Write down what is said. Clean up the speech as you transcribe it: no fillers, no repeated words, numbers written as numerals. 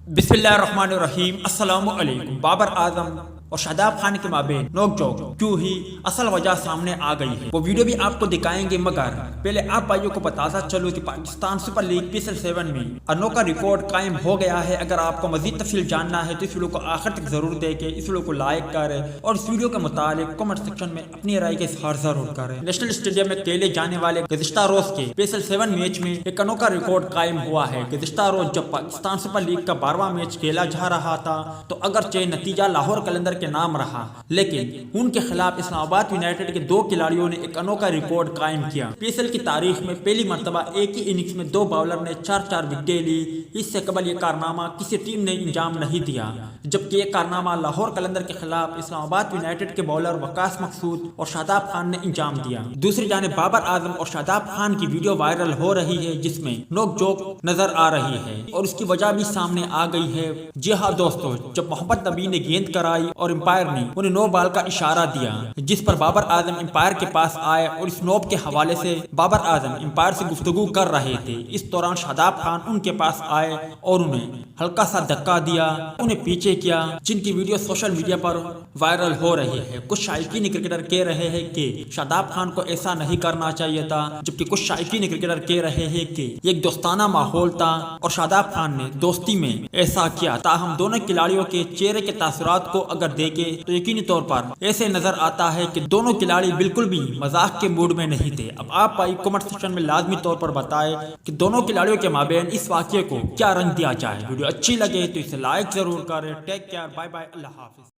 बिस्मिल्लाहिर्रहमानिर्रहीम। अस्सलामु अलैकुम। बाबर आजम और शादाब खान के माबेन नोक जोक क्यों ही असल वजह सामने आ गई है, वो वीडियो भी आपको दिखाएंगे। मगर पहले आप भाइयों को बताता चलो कि पाकिस्तान सुपर लीग PSL 7 में अनोखा रिकॉर्ड कायम हो गया है। अगर आपको मजीद तफसील जानना है तो इस वीडियो को आखिर तक जरूर देखें, इस वीडियो को लाइक करें और इस वीडियो के मुतालिक कमेंट सेक्शन में अपनी राय के इजहार जरूर करें। नेशनल स्टेडियम में खेले जाने वाले गुज़िश्ता रोज के PSL 7 मैच में एक अनोखा रिकॉर्ड कायम हुआ है। गुज़िश्ता रोज जब पाकिस्तान सुपर लीग का 12वां मैच खेला जा रहा था तो अगरचे नतीजा लाहौर कलंदर के नाम रहा, लेकिन उनके खिलाफ इस्लामाबाद यूनाइटेड के 2 खिलाड़ियों ने एक अनोखा रिकॉर्ड कायम किया। PSL की तारीख में पहली मर्तबा एक ही इनिंग्स में 2 बॉलर ने 4-4 विकेट ली। इससे कबल यह कारनामा किसी टीम ने अंजाम नहीं दिया, जबकि यह कारनामा लाहौर कलंदर के खिलाफ इस्लामाबाद यूनाइटेड के बॉलर वकास मकसूद और शादाब खान ने अंजाम दिया। दूसरी जानिब बाबर आजम और शादाब खान की वीडियो वायरल हो रही है, जिसमें नोक जोक नजर आ रही है और उसकी वजह भी सामने आ गई है। जी हाँ दोस्तों, जब मोहम्मद नबी ने गेंद कराई और एम्पायर ने उन्हें नो बॉल का इशारा दिया, जिस पर बाबर आजम एम्पायर के पास आए और इस नोब के हवाले से बाबर आजम एम्पायर से गुफ्तगू कर रहे थे। इस दौरान शादाब खान उनके पास आए और उन्हें हल्का सा धक्का दिया, उन्हें पीछे किया, जिनकी वीडियो सोशल मीडिया पर वायरल हो रही है। कुछ शायकीन क्रिकेटर कह रहे हैं कि शादाब खान को ऐसा नहीं करना चाहिए था, जबकि कुछ शायकीन क्रिकेटर कह रहे हैं कि एक दोस्ताना माहौल था और शादाब खान ने दोस्ती में ऐसा किया। ताहम दोनों खिलाड़ियों के चेहरे के तासुरात को अगर देखें तो यकीनी तौर पर ऐसे नजर आता है कि दोनों खिलाड़ी बिल्कुल भी मजाक के मूड में नहीं थे। अब आप भाई कमेंट सेक्शन में लाजमी तौर पर बताएं कि दोनों खिलाड़ियों के माबेन इस वाकये को क्या रंग दिया जाए। वीडियो अच्छी लगे तो इसे लाइक जरूर करें। टेक केयर, बाय बाय, अल्लाह हाफिज।